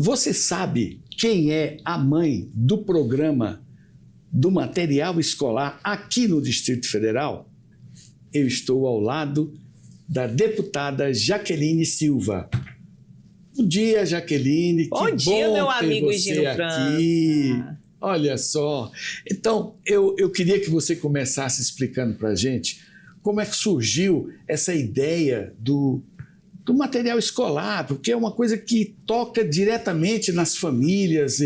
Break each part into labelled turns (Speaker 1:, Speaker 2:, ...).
Speaker 1: Você sabe quem é a mãe do programa do material escolar aqui no Distrito Federal? Eu estou ao lado da deputada Jaqueline Silva. Bom dia, Jaqueline.
Speaker 2: Bom dia, meu amigo Gino
Speaker 1: aqui.
Speaker 2: França.
Speaker 1: Olha só. Então, eu queria que você começasse explicando para a gente como é que surgiu essa ideia do material escolar, porque é uma coisa que toca diretamente nas famílias,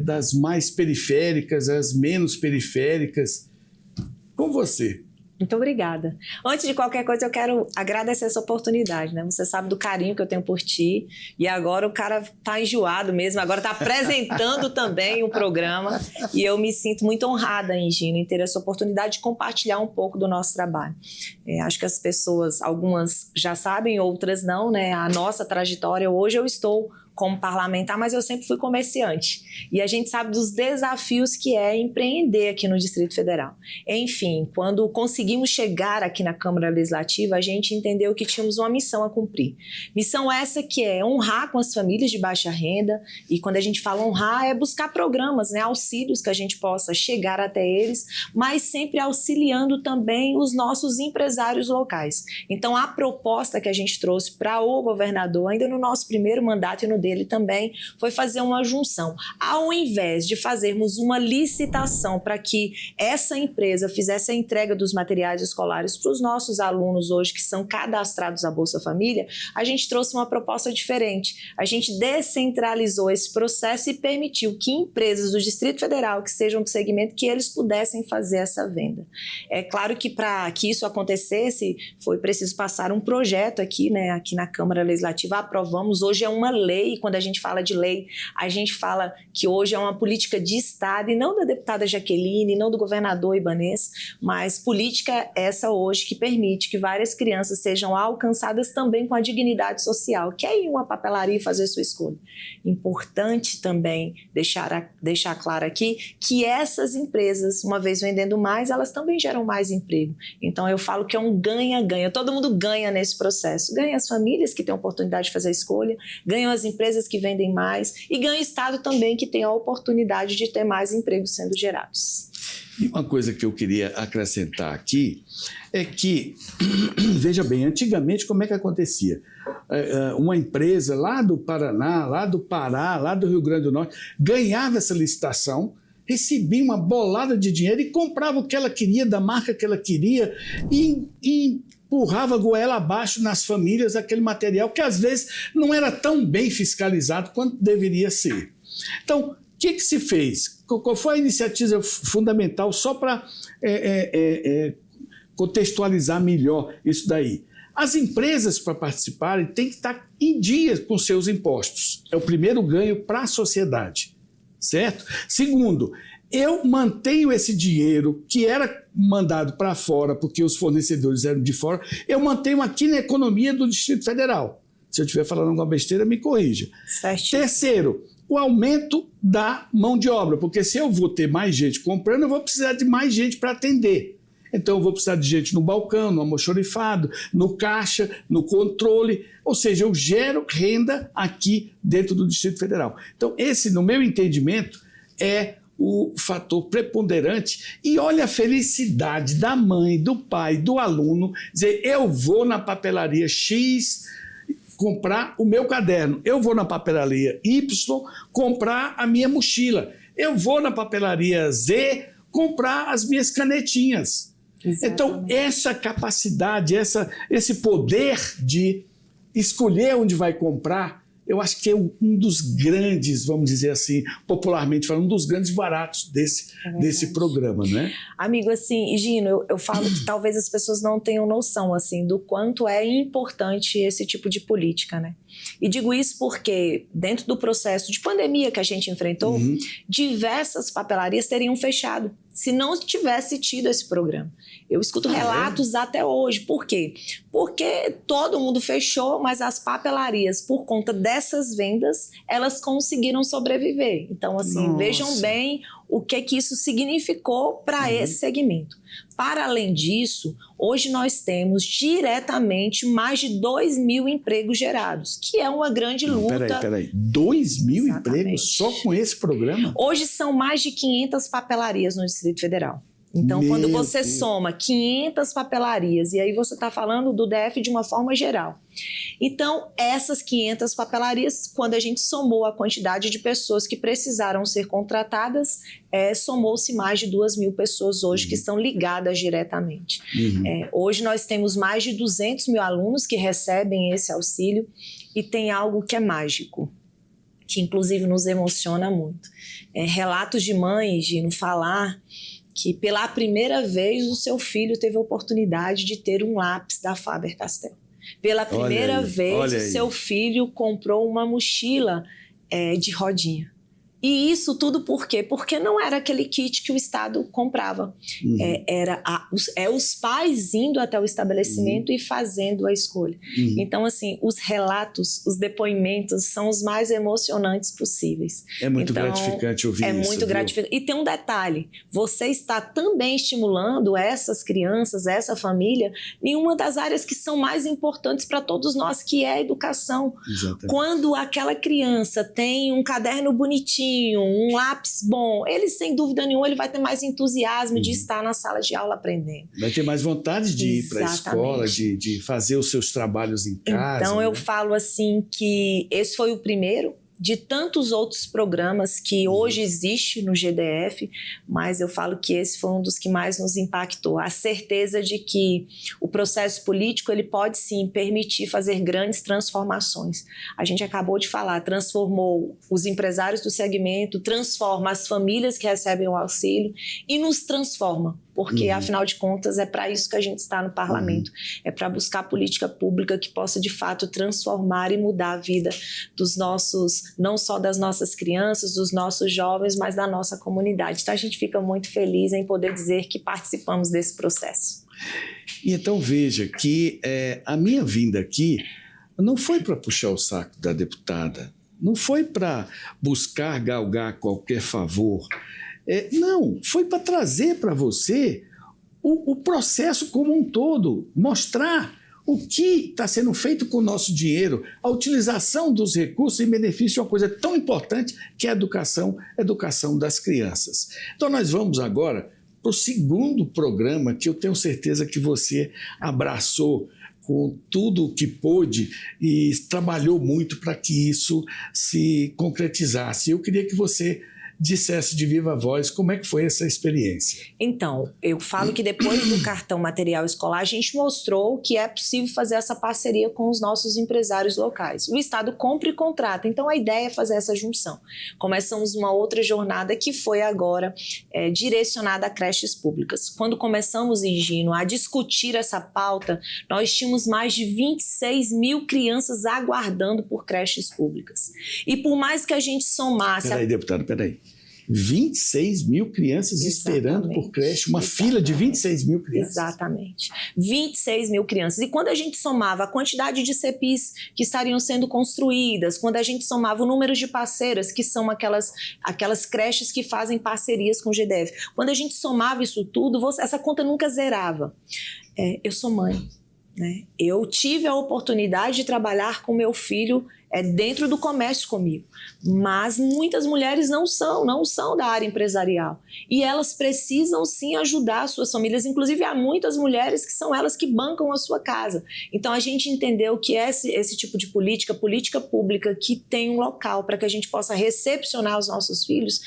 Speaker 1: das mais periféricas às menos periféricas. Com você.
Speaker 2: Muito obrigada. Antes de qualquer coisa, eu quero agradecer essa oportunidade, né? Você sabe do carinho que eu tenho por ti e agora o cara tá enjoado mesmo, agora tá apresentando também o programa e eu me sinto muito honrada, Gino, em ter essa oportunidade de compartilhar um pouco do nosso trabalho. Acho que as pessoas, algumas já sabem, outras não, né? A nossa trajetória, hoje eu estou como parlamentar, mas eu sempre fui comerciante. E a gente sabe dos desafios que é empreender aqui no Distrito Federal. Enfim, quando conseguimos chegar aqui na Câmara Legislativa, a gente entendeu que tínhamos uma missão a cumprir. Missão essa que é honrar com as famílias de baixa renda, e quando a gente fala honrar, é buscar programas, né, auxílios que a gente possa chegar até eles, mas sempre auxiliando também os nossos empresários locais. Então, a proposta que a gente trouxe para o governador, ainda no nosso primeiro mandato e no dele também, foi fazer uma junção. Ao invés de fazermos uma licitação para que essa empresa fizesse a entrega dos materiais escolares para os nossos alunos hoje que são cadastrados à Bolsa Família, a gente trouxe uma proposta diferente. A gente descentralizou esse processo e permitiu que empresas do Distrito Federal, que sejam do segmento, que eles pudessem fazer essa venda. É claro que para que isso acontecesse, foi preciso passar um projeto aqui, né, aqui na Câmara Legislativa, aprovamos, hoje é uma lei. E quando a gente fala de lei, a gente fala que hoje é uma política de Estado e não da deputada Jaqueline, não do governador Ibanez, mas política essa hoje que permite que várias crianças sejam alcançadas também com a dignidade social, que é ir uma papelaria e fazer sua escolha. Importante também deixar claro aqui que essas empresas, uma vez vendendo mais, elas também geram mais emprego. Então eu falo que é um ganha-ganha, todo mundo ganha nesse processo. Ganha as famílias que têm a oportunidade de fazer a escolha, ganham as empresas que vendem mais e ganha o Estado também que tem a oportunidade de ter mais empregos sendo gerados.
Speaker 1: E uma coisa que eu queria acrescentar aqui é que, veja bem, antigamente como é que acontecia? Uma empresa lá do Paraná, lá do Pará, lá do Rio Grande do Norte, ganhava essa licitação, recebia uma bolada de dinheiro e comprava o que ela queria, da marca que ela queria e empurrava goela abaixo nas famílias aquele material que às vezes não era tão bem fiscalizado quanto deveria ser. Então, o que se fez? Qual foi a iniciativa fundamental só para contextualizar melhor isso daí? As empresas, para participarem, têm que estar em dia com seus impostos. É o primeiro ganho para a sociedade, certo? Segundo, eu mantenho esse dinheiro que era mandado para fora, porque os fornecedores eram de fora, eu mantenho aqui na economia do Distrito Federal. Se eu estiver falando alguma besteira, me corrija.
Speaker 2: Certinho.
Speaker 1: Terceiro, o aumento da mão de obra, porque se eu vou ter mais gente comprando, eu vou precisar de mais gente para atender. Então eu vou precisar de gente no balcão, no almoxarifado, no caixa, no controle, ou seja, eu gero renda aqui dentro do Distrito Federal. Então esse, no meu entendimento, é o fator preponderante. E olha a felicidade da mãe, do pai, do aluno, dizer, eu vou na papelaria X comprar o meu caderno, eu vou na papelaria Y comprar a minha mochila, eu vou na papelaria Z comprar as minhas canetinhas. Exatamente. Então, essa capacidade, esse poder de escolher onde vai comprar, eu acho que é um dos grandes, vamos dizer assim, popularmente falando, um dos grandes baratos desse programa, né?
Speaker 2: Amigo, assim, Gino, eu falo que talvez as pessoas não tenham noção, assim, do quanto é importante esse tipo de política, né? E digo isso porque, dentro do processo de pandemia que a gente enfrentou, diversas papelarias teriam fechado se não tivesse tido esse programa. Eu escuto relatos até hoje. Por quê? Porque todo mundo fechou, mas as papelarias, por conta dessas vendas, elas conseguiram sobreviver. Então, assim, vejam bem o que isso significou para esse segmento. para além disso, hoje nós temos diretamente mais de 2.000 empregos gerados, que é uma grande luta.
Speaker 1: Peraí. 2.000 empregos só com esse programa?
Speaker 2: Hoje são mais de 500 papelarias no Distrito Federal. Então, quando você soma 500 papelarias, e aí você está falando do DF de uma forma geral. Então, essas 500 papelarias, quando a gente somou a quantidade de pessoas que precisaram ser contratadas, somou-se mais de 2.000 pessoas hoje que estão ligadas diretamente. Hoje nós temos mais de 200.000 alunos que recebem esse auxílio e tem algo que é mágico, que inclusive nos emociona muito. Relatos de mães de nos falar que pela primeira vez o seu filho teve a oportunidade de ter um lápis da Faber-Castell. Pela primeira vez o seu filho comprou uma mochila de rodinha. E isso tudo por quê? Porque não era aquele kit que o Estado comprava. Era os pais indo até o estabelecimento e fazendo a escolha. Então, assim, os relatos, os depoimentos são os mais emocionantes possíveis.
Speaker 1: É muito gratificante ouvir isso.
Speaker 2: É muito gratificante. E tem um detalhe, você está também estimulando essas crianças, essa família, em uma das áreas que são mais importantes para todos nós, que é a educação.
Speaker 1: Exatamente.
Speaker 2: Quando aquela criança tem um caderno bonitinho, um lápis bom, ele sem dúvida nenhuma ele vai ter mais entusiasmo de estar na sala de aula aprendendo.
Speaker 1: Vai ter mais vontade de ir para a escola, de fazer os seus trabalhos em casa.
Speaker 2: Então eu falo assim que esse foi o primeiro de tantos outros programas que hoje existe no GDF, mas eu falo que esse foi um dos que mais nos impactou. A certeza de que o processo político ele pode sim permitir fazer grandes transformações. A gente acabou de falar, transformou os empresários do segmento, transforma as famílias que recebem o auxílio e nos transforma. Porque, afinal de contas, é para isso que a gente está no parlamento. É para buscar política pública que possa, de fato, transformar e mudar a vida dos nossos, não só das nossas crianças, dos nossos jovens, mas da nossa comunidade. Então, a gente fica muito feliz em poder dizer que participamos desse processo.
Speaker 1: E então, veja que a minha vinda aqui não foi para puxar o saco da deputada, não foi para buscar galgar qualquer favor. Não, foi para trazer para você o processo como um todo, mostrar o que está sendo feito com o nosso dinheiro, a utilização dos recursos em benefício de uma coisa tão importante que é a educação das crianças. Então nós vamos agora para o segundo programa que eu tenho certeza que você abraçou com tudo o que pôde e trabalhou muito para que isso se concretizasse. Eu queria que você dissesse de viva voz como é que foi essa experiência.
Speaker 2: Então, eu falo que depois do cartão material escolar, a gente mostrou que é possível fazer essa parceria com os nossos empresários locais. O Estado compra e contrata, então a ideia é fazer essa junção. Começamos uma outra jornada que foi agora direcionada a creches públicas. Quando começamos, Higino, a discutir essa pauta, nós tínhamos mais de 26.000 crianças aguardando por creches públicas. E por mais que a gente somasse...
Speaker 1: Peraí, deputado, peraí. 26.000 crianças esperando por creche, uma fila de 26.000 crianças.
Speaker 2: Exatamente, 26.000 crianças. E quando a gente somava a quantidade de CPIs que estariam sendo construídas, quando a gente somava o número de parceiras, que são aquelas creches que fazem parcerias com o GDF, quando a gente somava isso tudo, essa conta nunca zerava. Eu sou mãe, né? Eu tive a oportunidade de trabalhar com meu filho dentro do comércio comigo, mas muitas mulheres não são da área empresarial e elas precisam sim ajudar as suas famílias, inclusive há muitas mulheres que são elas que bancam a sua casa. Então a gente entendeu que esse tipo de política pública que tem um local para que a gente possa recepcionar os nossos filhos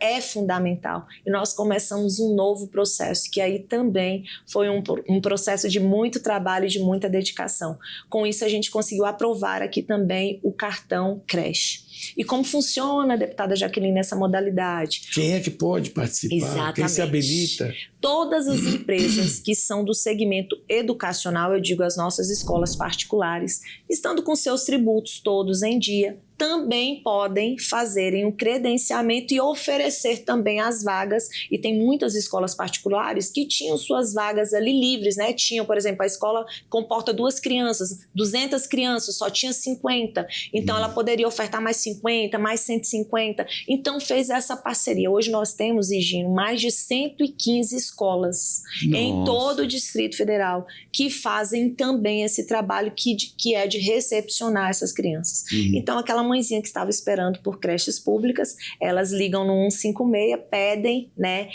Speaker 2: é fundamental, e nós começamos um novo processo, que aí também foi um processo de muito trabalho e de muita dedicação. Com isso a gente conseguiu aprovar aqui também o cartão creche. E como funciona, deputada Jaqueline, essa modalidade?
Speaker 1: Quem é que pode participar?
Speaker 2: Exatamente.
Speaker 1: Quem se habilita?
Speaker 2: Todas as empresas que são do segmento educacional, eu digo as nossas escolas particulares, estando com seus tributos todos em dia, também podem fazerem um credenciamento e oferecer também as vagas, e tem muitas escolas particulares que tinham suas vagas ali livres, né? Tinham, por exemplo, a escola comporta 2 crianças, 200 crianças, só tinha 50, então ela poderia ofertar mais 50, mais 150, então fez essa parceria. Hoje nós temos, Higino, mais de 115 escolas em todo o Distrito Federal que fazem também esse trabalho que é de recepcionar essas crianças. Então, aquela mãezinha que estava esperando por creches públicas, elas ligam no 156, pedem, né,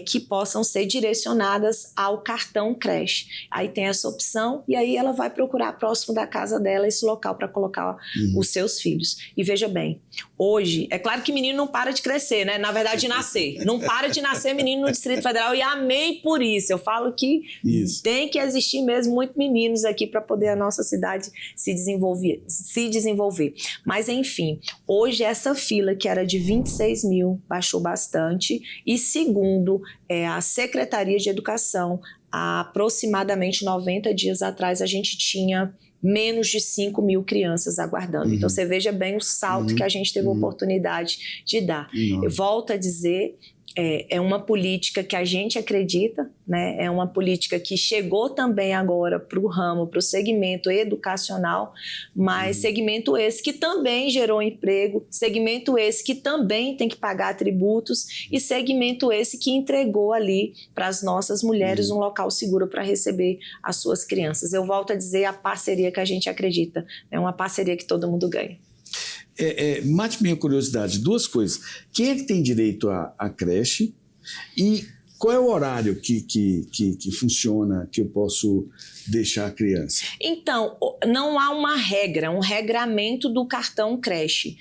Speaker 2: que possam ser direcionadas ao cartão creche. Aí tem essa opção e aí ela vai procurar próximo da casa dela esse local para colocar os seus filhos. E veja bem, hoje, é claro que menino não para de crescer, né? Na verdade, de nascer. Não para de nascer menino no Distrito Federal, e amei por isso. Eu falo que tem que existir mesmo muitos meninos aqui para poder a nossa cidade se desenvolver. Mas, enfim, hoje essa fila, que era de 26 mil, baixou bastante. E segundo a Secretaria de Educação, há aproximadamente 90 dias atrás, a gente tinha menos de 5 mil crianças aguardando. Então, você veja bem o salto que a gente teve a oportunidade de dar. Eu volto a dizer, é uma política que a gente acredita, né? É uma política que chegou também agora para o ramo, para o segmento educacional, mas segmento esse que também gerou emprego, segmento esse que também tem que pagar tributos e segmento esse que entregou ali para as nossas mulheres um local seguro para receber as suas crianças. Eu volto a dizer, a parceria que a gente acredita, é uma parceria que todo mundo ganha.
Speaker 1: Mate minha curiosidade, 2 coisas. Quem é que tem direito à creche e qual é o horário que funciona, que eu posso deixar a criança? Então,
Speaker 2: não há uma regra, um regramento do cartão creche.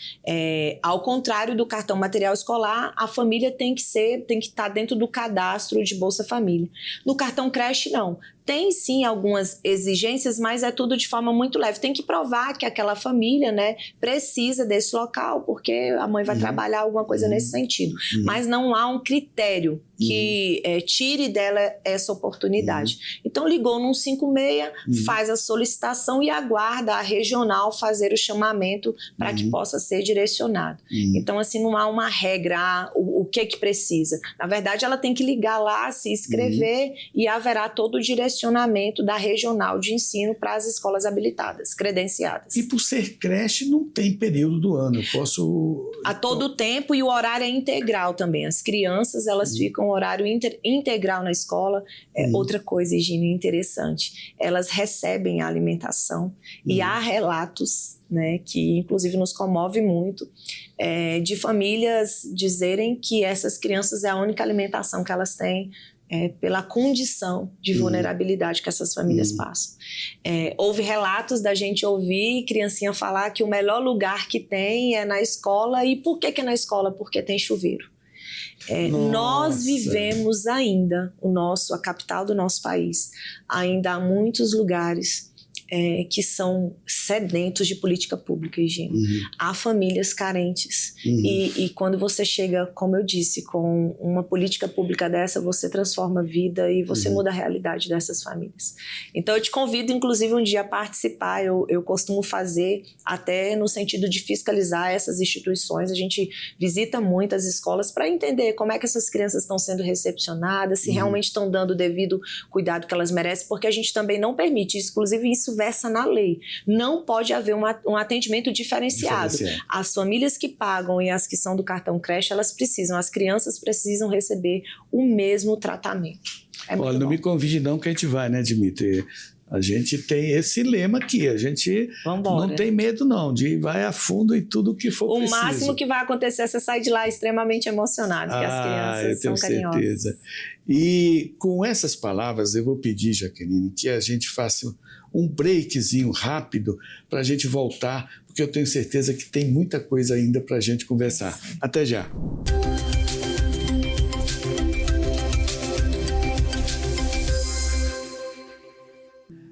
Speaker 2: Ao contrário do cartão material escolar, a família tem que estar dentro do cadastro de Bolsa Família. No cartão creche, não. Tem sim algumas exigências, mas é tudo de forma muito leve. Tem que provar que aquela família, né, precisa desse local, porque a mãe vai trabalhar alguma coisa nesse sentido. Mas não há um critério que tire dela essa oportunidade. Então, ligou no 156, faz a solicitação e aguarda a regional fazer o chamamento para que possa ser direcionado. Então, assim, não há uma regra, o que precisa. Na verdade, ela tem que ligar lá, se inscrever e haverá todo o direcionamento da regional de ensino para as escolas habilitadas, credenciadas.
Speaker 1: E por ser creche, não tem período do ano, eu posso...
Speaker 2: A todo tempo, e o horário é integral também. As crianças, elas ficam horário integral na escola. Outra coisa, Higino, interessante, elas recebem a alimentação e há relatos, né, que inclusive nos comove muito, de famílias dizerem que essas crianças é a única alimentação que elas têm, pela condição de vulnerabilidade que essas famílias passam. Houve relatos da gente ouvir criancinha falar que o melhor lugar que tem é na escola. E por que é na escola? Porque tem chuveiro. Nós vivemos ainda, a capital do nosso país, ainda há muitos lugares que são sedentos de política pública, Higino. Há famílias carentes. E quando você chega, como eu disse, com uma política pública dessa, você transforma a vida e você muda a realidade dessas famílias. Então, eu te convido, inclusive, um dia a participar. Eu costumo fazer até no sentido de fiscalizar essas instituições. A gente visita muitas escolas para entender como é que essas crianças estão sendo recepcionadas, se realmente estão dando o devido cuidado que elas merecem, porque a gente também não permite, inclusive isso versa na lei. Não pode haver um atendimento diferenciado. As famílias que pagam e as que são do cartão creche, as crianças precisam receber o mesmo tratamento.
Speaker 1: Olha, não me convide não que a gente vai, né, Dimitri? A gente tem esse lema aqui, a gente não tem medo não, de ir vai a fundo em tudo que for preciso.
Speaker 2: O máximo que vai acontecer é você sair de lá extremamente emocionado, porque as crianças são carinhosas. Certeza.
Speaker 1: E com essas palavras eu vou pedir, Jaqueline, que a gente faça um breakzinho rápido para a gente voltar, porque eu tenho certeza que tem muita coisa ainda para a gente conversar. Até já.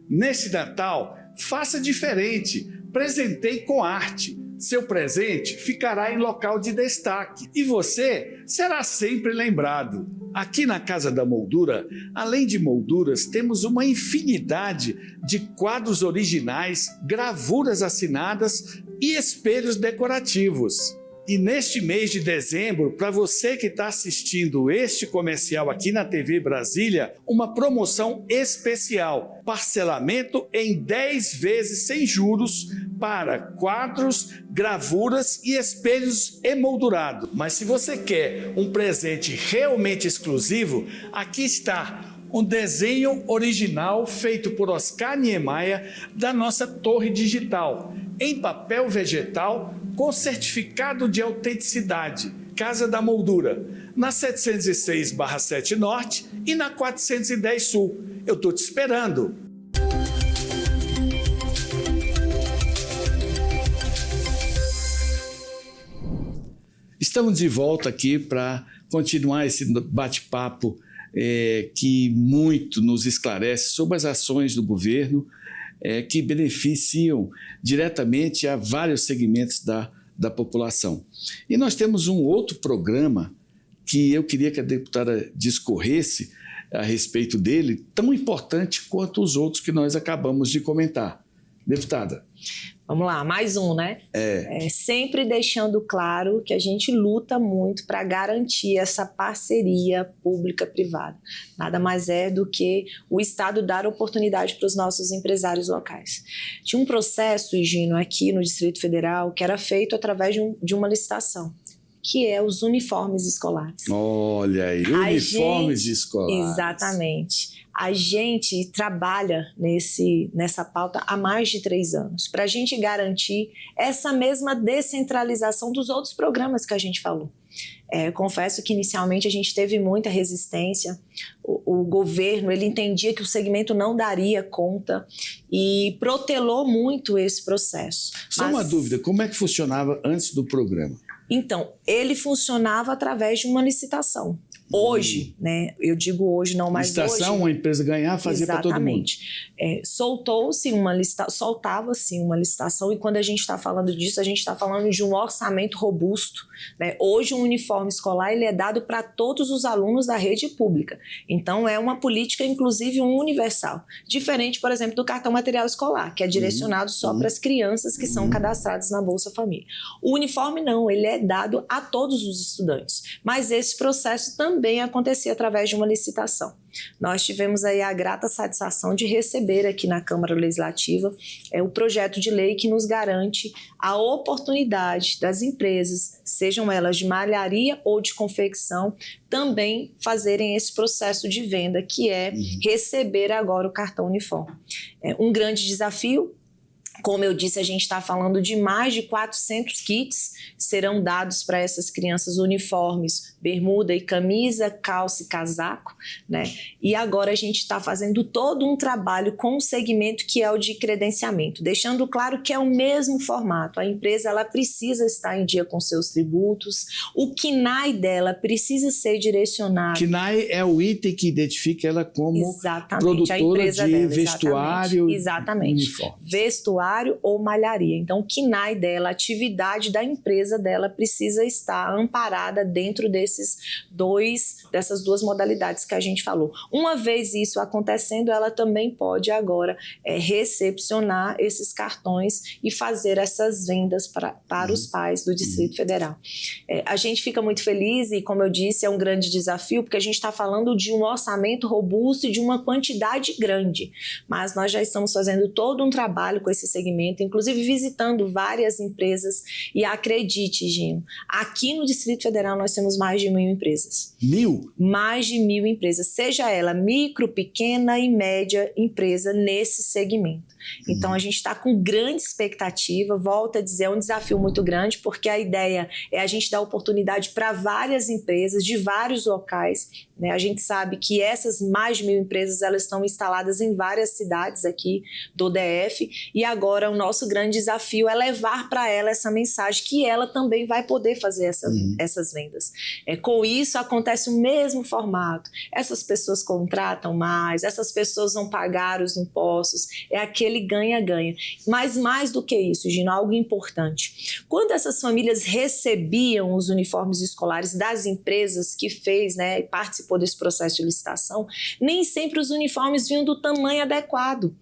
Speaker 1: Neste Natal, faça diferente. Presenteie com arte. Seu presente ficará em local de destaque e você será sempre lembrado. Aqui na Casa da Moldura, além de molduras, temos uma infinidade de quadros originais, gravuras assinadas, e espelhos decorativos. E neste mês de dezembro, para você que está assistindo este comercial aqui na TV Brasília, uma promoção especial, parcelamento em 10 vezes sem juros para quadros, gravuras e espelhos emoldurados. Mas se você quer um presente realmente exclusivo, aqui está um desenho original feito por Oscar Niemeyer da nossa torre digital, em papel vegetal com certificado de autenticidade, Casa da Moldura, na 706/7 Norte e na 410 Sul. Eu estou te esperando. Estamos de volta aqui para continuar esse bate-papo que muito nos esclarece sobre as ações do governo que beneficiam diretamente a vários segmentos da população. E nós temos um outro programa que eu queria que a deputada discorresse a respeito dele, tão importante quanto os outros que nós acabamos de comentar. Deputada.
Speaker 2: Vamos lá, mais um, né? Sempre deixando claro que a gente luta muito para garantir essa parceria pública-privada. Nada mais é do que o Estado dar oportunidade para os nossos empresários locais. Tinha um processo, Higino, aqui no Distrito Federal, que era feito através de uma licitação, que é os uniformes escolares.
Speaker 1: Olha aí, uniformes escolares.
Speaker 2: Exatamente. A gente trabalha nessa pauta há mais de 3 anos, para a gente garantir essa mesma descentralização dos outros programas que a gente falou. Confesso que inicialmente a gente teve muita resistência, o governo ele entendia que o segmento não daria conta e protelou muito esse processo.
Speaker 1: Só uma dúvida, como é que funcionava antes do programa?
Speaker 2: Então, ele funcionava através de uma licitação. Hoje, né? Eu digo hoje, não mais hoje.
Speaker 1: Licitação, uma empresa ganhar, fazia para todo mundo.
Speaker 2: Soltava-se uma licitação, e quando a gente está falando disso, a gente está falando de um orçamento robusto, né? Hoje, um uniforme escolar ele é dado para todos os alunos da rede pública. Então, é uma política, inclusive, universal. Diferente, por exemplo, do cartão material escolar, que é direcionado só para as crianças que são cadastradas na Bolsa Família. O uniforme não, ele é dado a todos os estudantes. Mas esse processo também acontecia através de uma licitação. Nós tivemos aí a grata satisfação de receber aqui na Câmara Legislativa o projeto de lei que nos garante a oportunidade das empresas, sejam elas de malharia ou de confecção, também fazerem esse processo de venda, que é receber agora o cartão uniforme. É um grande desafio. Como eu disse, a gente está falando de mais de 400 kits serão dados para essas crianças, uniformes, bermuda e camisa, calça e casaco, né? E agora a gente está fazendo todo um trabalho com o segmento que é o de credenciamento, deixando claro que é o mesmo formato. A empresa ela precisa estar em dia com seus tributos, o KNAI dela precisa ser direcionado.
Speaker 1: KNAI é o item que identifica ela como produtora de
Speaker 2: dela,
Speaker 1: vestuário e
Speaker 2: uniforme. Vestuário ou malharia. Então, o KNAI dela, a atividade da empresa dela precisa estar amparada dentro dessas duas modalidades que a gente falou. Uma vez isso acontecendo, ela também pode agora recepcionar esses cartões e fazer essas vendas para os pais do Distrito Federal. A gente fica muito feliz e, como eu disse, é um grande desafio, porque a gente está falando de um orçamento robusto e de uma quantidade grande, mas nós já estamos fazendo todo um trabalho com esse segmento, inclusive visitando várias empresas, e acredite, Gino, aqui no Distrito Federal nós temos mais de 1.000 empresas.
Speaker 1: 1.000?
Speaker 2: Mais de 1.000 empresas, seja ela micro, pequena e média empresa nesse segmento. Então, a gente está com grande expectativa, volto a dizer, é um desafio muito grande, porque a ideia é a gente dar oportunidade para várias empresas de vários locais, né? A gente sabe que essas mais de 1.000 empresas, elas estão instaladas em várias cidades aqui do DF, e agora o nosso grande desafio é levar para ela essa mensagem, que ela também vai poder fazer essas vendas. Com isso, acontece o mesmo formato. Essas pessoas contratam mais, essas pessoas vão pagar os impostos, é aquele ganha-ganha. Mas mais do que isso, Gino, algo importante. Quando essas famílias recebiam os uniformes escolares das empresas que fez, né, e participou desse processo de licitação, nem sempre os uniformes vinham do tamanho adequado.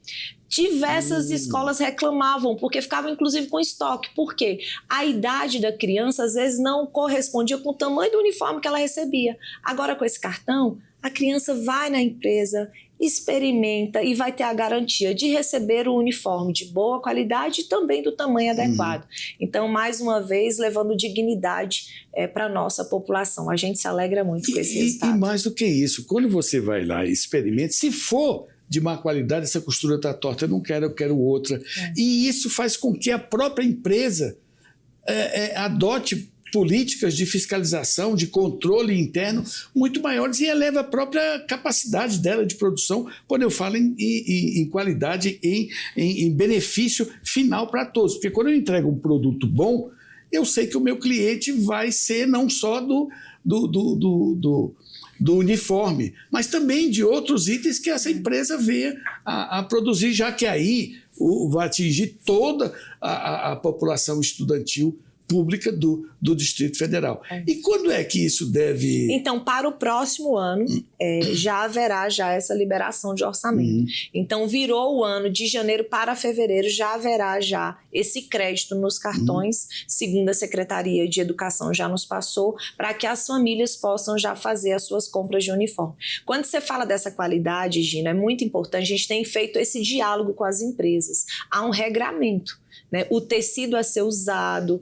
Speaker 2: Diversas escolas reclamavam, porque ficavam inclusive com estoque. Por quê? A idade da criança às vezes não correspondia com o tamanho do uniforme que ela recebia. Agora com esse cartão, a criança vai na empresa, experimenta e vai ter a garantia de receber o uniforme de boa qualidade e também do tamanho adequado. Então, mais uma vez, levando dignidade para a nossa população. A gente se alegra muito com esse resultado.
Speaker 1: E mais do que isso, quando você vai lá e experimenta, se for de má qualidade, essa costura está torta, eu não quero, eu quero outra. E isso faz com que a própria empresa adote políticas de fiscalização, de controle interno muito maiores e eleva a própria capacidade dela de produção, quando eu falo em qualidade, em benefício final para todos. Porque quando eu entrego um produto bom, eu sei que o meu cliente vai ser não só do uniforme, mas também de outros itens que essa empresa veio a produzir, já que aí vai atingir toda a população estudantil pública do Distrito Federal. E quando é que isso deve...
Speaker 2: Então, para o próximo ano, já haverá essa liberação de orçamento. Então, virou o ano de janeiro para fevereiro, já haverá esse crédito nos cartões, segundo a Secretaria de Educação já nos passou, para que as famílias possam já fazer as suas compras de uniforme. Quando você fala dessa qualidade, Gina, é muito importante, a gente tem feito esse diálogo com as empresas. Há um regramento. Né? O tecido a ser usado,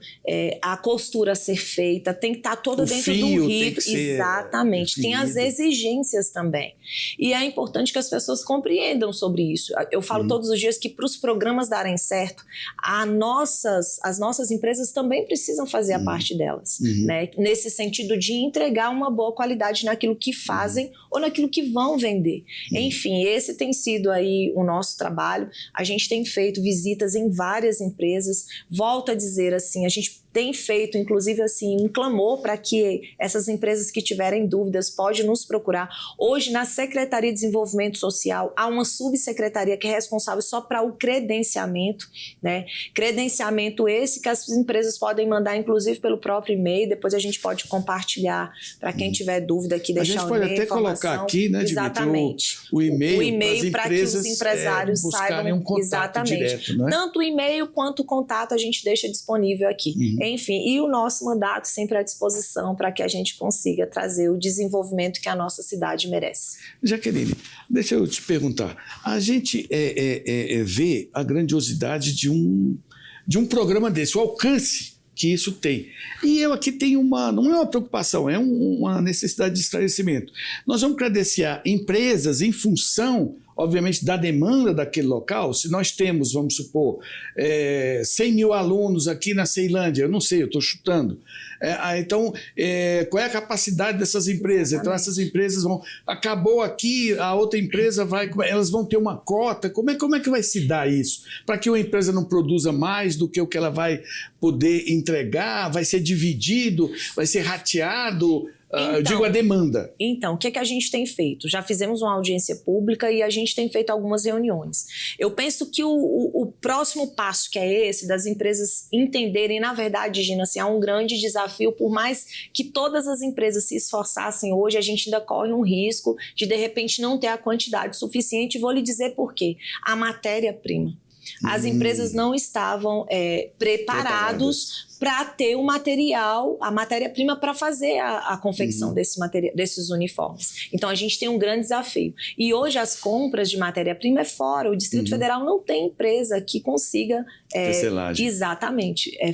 Speaker 2: a costura a ser feita, tem que estar toda dentro do rito. Exatamente. Tem as exigências também. E é importante que as pessoas compreendam sobre isso. Eu falo todos os dias que para os programas darem certo, as nossas empresas também precisam fazer a parte delas. Né? Nesse sentido de entregar uma boa qualidade naquilo que fazem ou naquilo que vão vender. Enfim, esse tem sido aí o nosso trabalho. A gente tem feito visitas em várias empresas, volto a dizer assim, a gente tem feito, inclusive, assim, um clamor para que essas empresas que tiverem dúvidas podem nos procurar. Hoje, na Secretaria de Desenvolvimento Social, há uma subsecretaria que é responsável só para o credenciamento, né? Credenciamento esse que as empresas podem mandar, inclusive, pelo próprio e-mail. Depois a gente pode compartilhar para quem tiver dúvida aqui, deixar o e-mail.
Speaker 1: A gente pode até colocar aqui, né,
Speaker 2: exatamente,
Speaker 1: o e-mail
Speaker 2: para que os empresários saibam
Speaker 1: um contato direto, né?
Speaker 2: Tanto o e-mail quanto o contato a gente deixa disponível aqui. Enfim, e o nosso mandato sempre à disposição para que a gente consiga trazer o desenvolvimento que a nossa cidade merece.
Speaker 1: Jaqueline, deixa eu te perguntar. A gente vê a grandiosidade de um programa desse, o alcance que isso tem. E eu aqui tenho não é uma preocupação, é uma necessidade de esclarecimento. Nós vamos credenciar empresas em função, obviamente, da demanda daquele local. Se nós temos, vamos supor, 100 mil alunos aqui na Ceilândia, eu não sei, eu estou chutando. Então, qual é a capacidade dessas empresas? Então, essas empresas acabou aqui, a outra empresa elas vão ter uma cota. Como é que vai se dar isso? Para que uma empresa não produza mais do que o que ela vai poder entregar? Vai ser dividido? Vai ser rateado? Eu digo a demanda.
Speaker 2: Então, o que a gente tem feito? Já fizemos uma audiência pública e a gente tem feito algumas reuniões. Eu penso que o próximo passo, que é esse, das empresas entenderem, na verdade, Gina, assim, há um grande desafio, por mais que todas as empresas se esforçassem hoje, a gente ainda corre um risco de repente, não ter a quantidade suficiente. Vou lhe dizer por quê. A matéria-prima. As empresas não estavam preparados para ter o material, a matéria-prima para fazer a confecção desses uniformes. Então, a gente tem um grande desafio. E hoje as compras de matéria-prima é fora. O Distrito Federal não tem empresa que consiga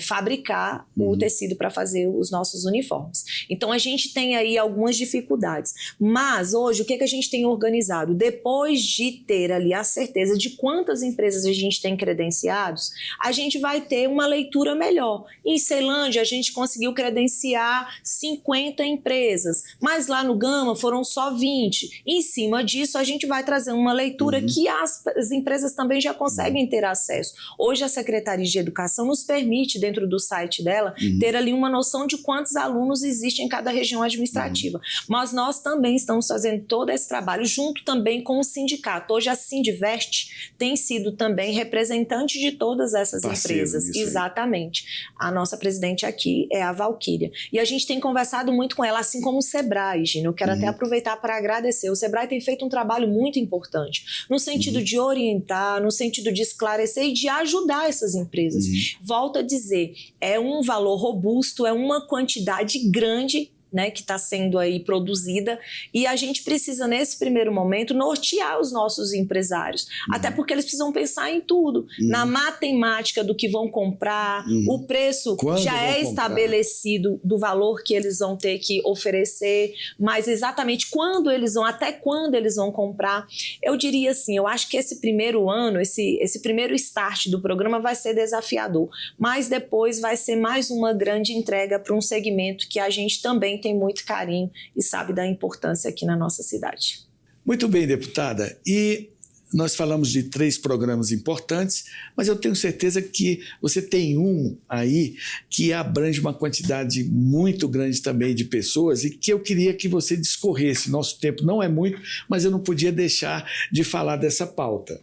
Speaker 2: fabricar o tecido para fazer os nossos uniformes. Então, a gente tem aí algumas dificuldades. Mas, hoje, o que a gente tem organizado? Depois de ter ali a certeza de quantas empresas a gente tem credenciados, a gente vai ter uma leitura melhor. Em Ceilândia, a gente conseguiu credenciar 50 empresas, mas lá no Gama foram só 20. Em cima disso, a gente vai trazer uma leitura que as empresas também já conseguem ter acesso. Hoje, a Secretaria Secretaria de Educação nos permite, dentro do site dela, ter ali uma noção de quantos alunos existem em cada região administrativa. Mas nós também estamos fazendo todo esse trabalho, junto também com o sindicato. Hoje a Sindivest tem sido também representante de todas essas empresas. Exatamente. A nossa presidente aqui é a Valquíria. E a gente tem conversado muito com ela, assim como o Sebrae, Gino. Eu quero até aproveitar para agradecer. O Sebrae tem feito um trabalho muito importante, no sentido de orientar, no sentido de esclarecer e de ajudar essas empresas. Volto a dizer, é um valor robusto, é uma quantidade grande, né, que está sendo aí produzida, e a gente precisa, nesse primeiro momento, nortear os nossos empresários, até porque eles precisam pensar em tudo, na matemática do que vão comprar, o preço já é estabelecido do valor que eles vão ter que oferecer, mas exatamente quando eles vão, até quando eles vão comprar. Eu diria assim, eu acho que esse primeiro ano, esse primeiro start do programa vai ser desafiador, mas depois vai ser mais uma grande entrega para um segmento que a gente também tem muito carinho e sabe da importância aqui na nossa cidade.
Speaker 1: Muito bem, deputada. E nós falamos de 3 programas importantes, mas eu tenho certeza que você tem um aí que abrange uma quantidade muito grande também de pessoas e que eu queria que você discorresse. Nosso tempo não é muito, mas eu não podia deixar de falar dessa pauta.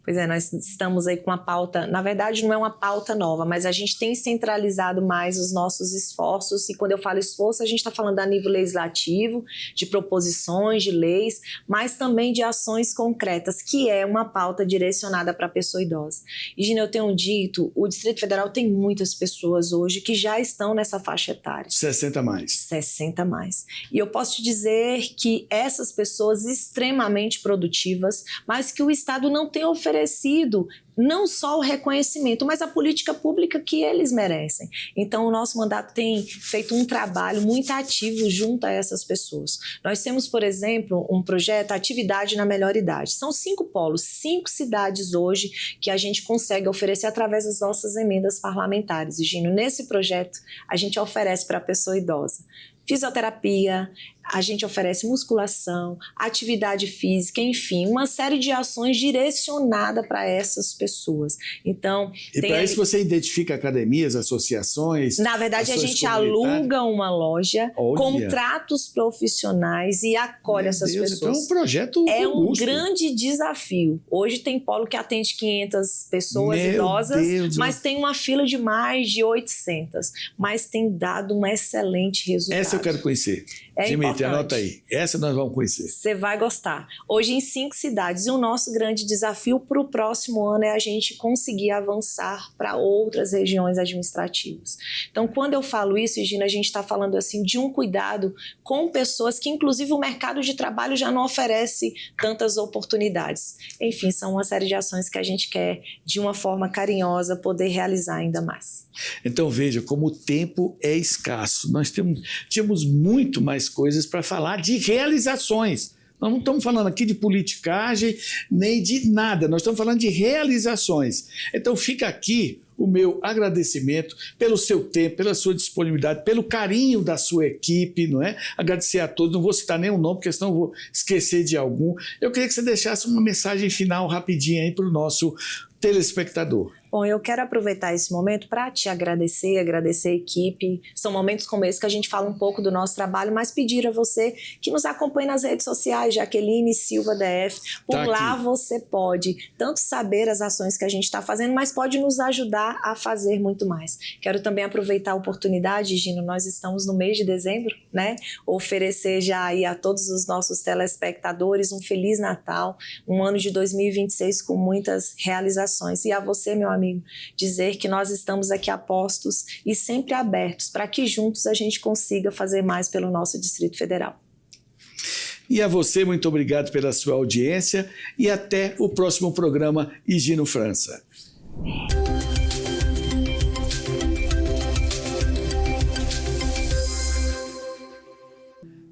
Speaker 2: Pois é, nós estamos aí com uma pauta, na verdade não é uma pauta nova, mas a gente tem centralizado mais os nossos esforços, e quando eu falo esforço, a gente está falando a nível legislativo, de proposições, de leis, mas também de ações concretas, que é uma pauta direcionada para a pessoa idosa. E, Gina, eu tenho dito, o Distrito Federal tem muitas pessoas hoje que já estão nessa faixa etária.
Speaker 1: 60 mais.
Speaker 2: 60 mais. E eu posso te dizer que essas pessoas extremamente produtivas, mas que o Estado não tem oferecido não só o reconhecimento, mas a política pública que eles merecem. Então, o nosso mandato tem feito um trabalho muito ativo junto a essas pessoas. Nós temos, por exemplo, um projeto Atividade na Melhor Idade. São 5 polos, 5 cidades hoje que a gente consegue oferecer através das nossas emendas parlamentares. E, Gino, nesse projeto, a gente oferece para a pessoa idosa fisioterapia, a gente oferece musculação, atividade física, enfim, uma série de ações direcionadas para essas pessoas. Então,
Speaker 1: e para isso você identifica academias, associações?
Speaker 2: Na verdade, a gente aluga uma loja, contratos profissionais e acolhe essas pessoas.
Speaker 1: Então é um projeto
Speaker 2: robusto.
Speaker 1: Um
Speaker 2: grande desafio. Hoje tem polo que atende 500 pessoas idosas, mas tem uma fila de mais de 800. Mas tem dado um excelente resultado.
Speaker 1: Essa eu quero conhecer. Dimitri, anota aí. Essa nós vamos conhecer.
Speaker 2: Você vai gostar. Hoje em 5 cidades. E o nosso grande desafio para o próximo ano é a gente conseguir avançar para outras regiões administrativas. Então, quando eu falo isso, Gina, a gente está falando assim de um cuidado com pessoas que, inclusive, o mercado de trabalho já não oferece tantas oportunidades. Enfim, são uma série de ações que a gente quer, de uma forma carinhosa, poder realizar ainda mais.
Speaker 1: Então, veja como o tempo é escasso. Nós tínhamos muito mais coisas para falar de realizações. Nós não estamos falando aqui de politicagem, nem de nada. Nós estamos falando de realizações. Então, fica aqui o meu agradecimento pelo seu tempo, pela sua disponibilidade, pelo carinho da sua equipe, não é? Agradecer a todos, não vou citar nenhum nome, porque senão eu vou esquecer de algum. Eu queria que você deixasse uma mensagem final rapidinha aí para o nosso telespectador.
Speaker 2: Bom, eu quero aproveitar esse momento para te agradecer a equipe. São momentos como esse que a gente fala um pouco do nosso trabalho, mas pedir a você que nos acompanhe nas redes sociais, Jaqueline Silva DF. Por lá você pode tanto saber as ações que a gente está fazendo, mas pode nos ajudar a fazer muito mais. Quero também aproveitar a oportunidade, Gino, nós estamos no mês de dezembro, né? Oferecer já aí a todos os nossos telespectadores um Feliz Natal, um ano de 2026 com muitas realizações. E a você, meu amigo, dizer que nós estamos aqui a postos e sempre abertos para que juntos a gente consiga fazer mais pelo nosso Distrito Federal.
Speaker 1: E a você, muito obrigado pela sua audiência e até o próximo programa Higino França.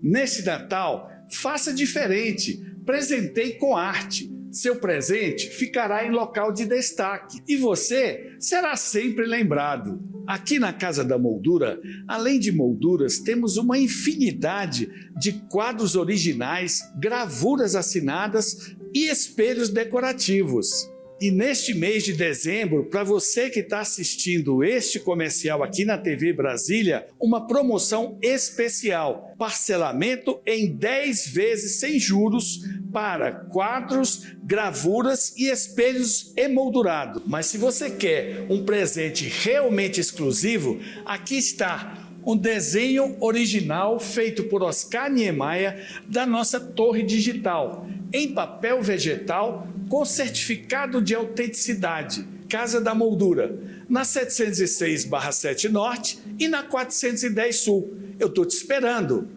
Speaker 1: Neste Natal, faça diferente, presenteie com arte. Seu presente ficará em local de destaque e você será sempre lembrado. Aqui na Casa da Moldura, além de molduras, temos uma infinidade de quadros originais, gravuras assinadas e espelhos decorativos. E neste mês de dezembro, para você que está assistindo este comercial aqui na TV Brasília, uma promoção especial, parcelamento em 10 vezes sem juros para quadros, gravuras e espelhos emoldurados. Mas se você quer um presente realmente exclusivo, aqui está um desenho original feito por Oscar Niemeyer da nossa torre digital, em papel vegetal com certificado de autenticidade, Casa da Moldura, na 706/7 Norte e na 410 Sul. Eu estou te esperando.